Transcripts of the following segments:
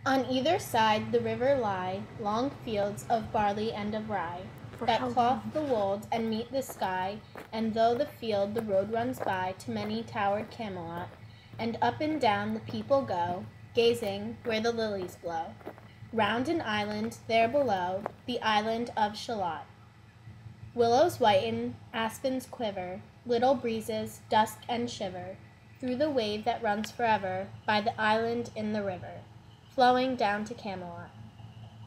On either side the river lie long fields of barley and of rye, that cloth the wold and meet the sky, and through the field the road runs by to many towered Camelot, and up and down the people go, gazing where the lilies blow. Round an island there below, the island of Shalott. Willows whiten, aspens quiver, little breezes dusk and shiver, through the wave that runs forever by the island in the river, flowing down to Camelot.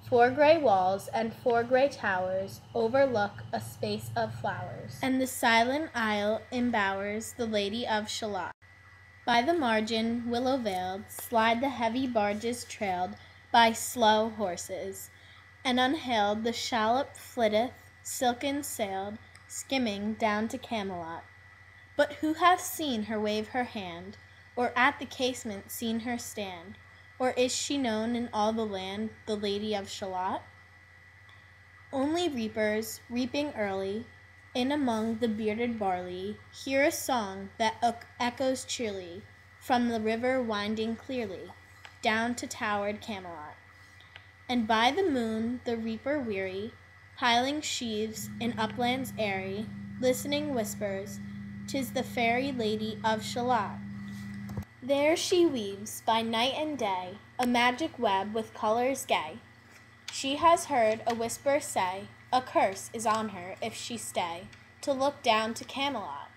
4 gray walls and 4 gray towers overlook a space of flowers, and the silent isle embowers the Lady of Shalott. By the margin, willow-veiled, slide the heavy barges trailed by slow horses, and unhailed the shallop flitteth, silken-sailed, skimming down to Camelot. But who hath seen her wave her hand, or at the casement seen her stand? Or is she known in all the land, the Lady of Shalott? Only reapers, reaping early, in among the bearded barley, hear a song that echoes cheerly, from the river winding clearly, down to towered Camelot. And by the moon the reaper weary, piling sheaves in uplands airy, listening whispers, 'tis the fairy Lady of Shalott. There she weaves, by night and day, a magic web with colors gay. She has heard a whisper say, a curse is on her if she stay to look down to Camelot.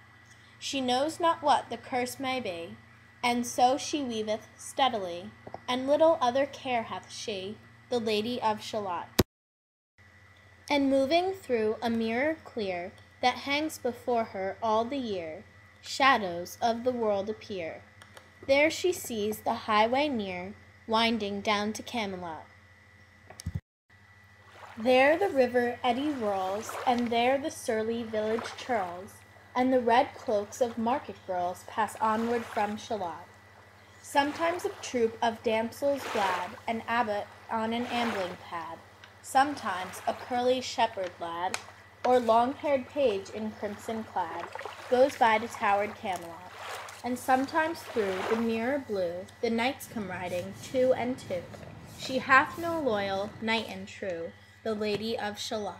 She knows not what the curse may be, and so she weaveth steadily, and little other care hath she, the Lady of Shalott. And moving through a mirror clear that hangs before her all the year, shadows of the world appear. There she sees the highway near, winding down to Camelot. There the river eddy whirls, and there the surly village churls, and the red cloaks of market girls pass onward from Shalott. Sometimes a troop of damsels glad, an abbot on an ambling pad, sometimes a curly shepherd lad, or long-haired page in crimson clad, goes by to towered Camelot. And sometimes through the mirror blue the knights come riding 2 and 2. She hath no loyal knight and true, the Lady of Shalott.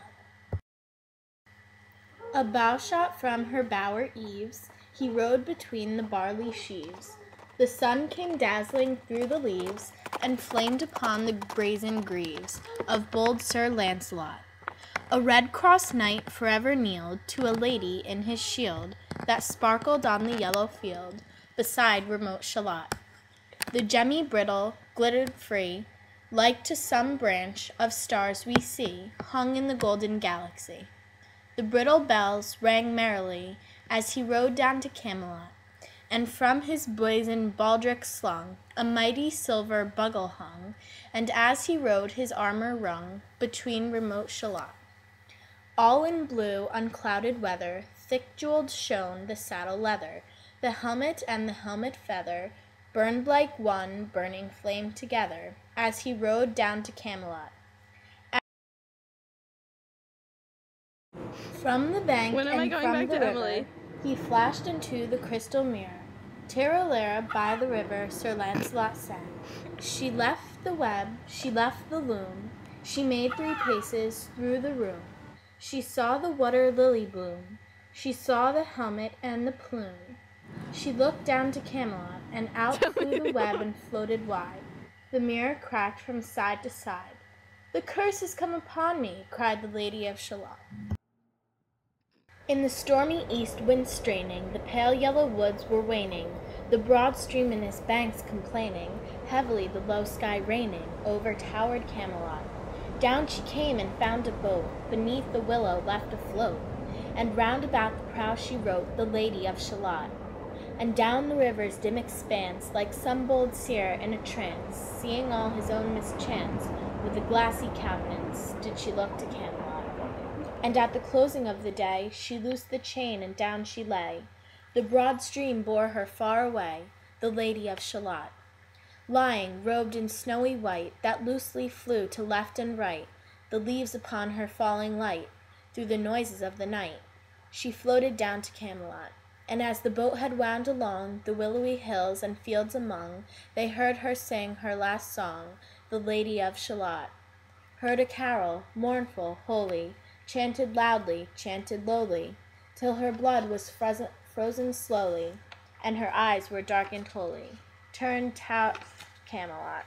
A bowshot from her bower eaves, he rode between the barley sheaves. The sun came dazzling through the leaves, and flamed upon the brazen greaves of bold Sir Lancelot. A red-crossed knight forever kneeled to a lady in his shield, that sparkled on the yellow field, beside remote Shalott. The gemmy bridle glittered free, like to some branch of stars we see, hung in the golden galaxy. The bridle bells rang merrily, as he rode down to Camelot, and from his brazen baldric slung, a mighty silver bugle hung, and as he rode his armor rung, between remote Shalott. All in blue, unclouded weather, thick jeweled shone the saddle leather, the helmet and the helmet feather burned like one burning flame together, as he rode down to Camelot. From the bank and from the river, he flashed into the crystal mirror. Tiralera by the river Sir Lancelot sang. She left the web, she left the loom, she made 3 paces through the room. She saw the water lily bloom, she saw the helmet and the plume. She looked down to Camelot, and out flew the web and floated wide. The mirror cracked from side to side. "The curse has come upon me," cried the Lady of Shalott. In the stormy east wind straining, the pale yellow woods were waning, the broad stream in its banks complaining, heavily the low sky raining, over towered Camelot. Down she came and found a boat, beneath the willow left afloat, and round about the prow she wrote, the Lady of Shalott. And down the river's dim expanse, like some bold seer in a trance, seeing all his own mischance, with a glassy countenance, did she look to Camelot. And at the closing of the day, she loosed the chain and down she lay. The broad stream bore her far away, the Lady of Shalott. Lying, robed in snowy white, that loosely flew to left and right, the leaves upon her falling light, through the noises of the night, she floated down to Camelot. And as the boat had wound along the willowy hills and fields among, they heard her sing her last song, the Lady of Shalott. Heard a carol, mournful, holy, chanted loudly, chanted lowly, till her blood was frozen slowly, and her eyes were darkened wholly. Turned Camelot.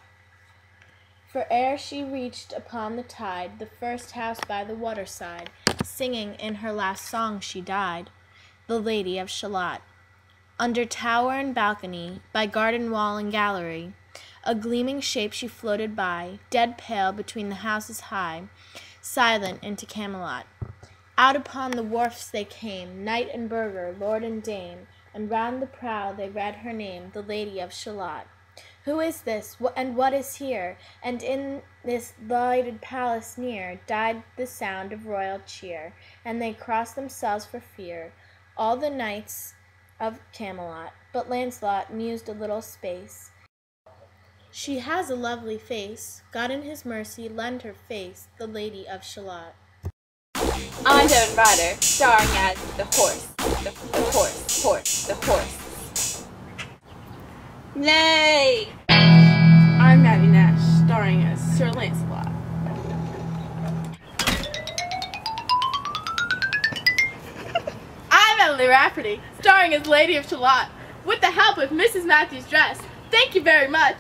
For ere she reached upon the tide the first house by the waterside, singing in her last song she died, the Lady of Shalott. Under tower and balcony, by garden wall and gallery, a gleaming shape she floated by, dead pale between the houses high, silent into Camelot. Out upon the wharfs they came, knight and burgher, lord and dame, and round the prow they read her name, the Lady of Shalott. Who is this, and what is here? And in this lighted palace near died the sound of royal cheer, and they crossed themselves for fear, all the knights of Camelot. But Lancelot mused a little space. She has a lovely face. God in his mercy lend her face, the Lady of Shalott. I'm Devin Ryder, starring as the horse, the horse. Nay! I'm Maddie Nash, starring as Sir Lancelot. I'm Emily Rafferty, starring as Lady of Shalott, with the help of Mrs. Matthews' dress. Thank you very much.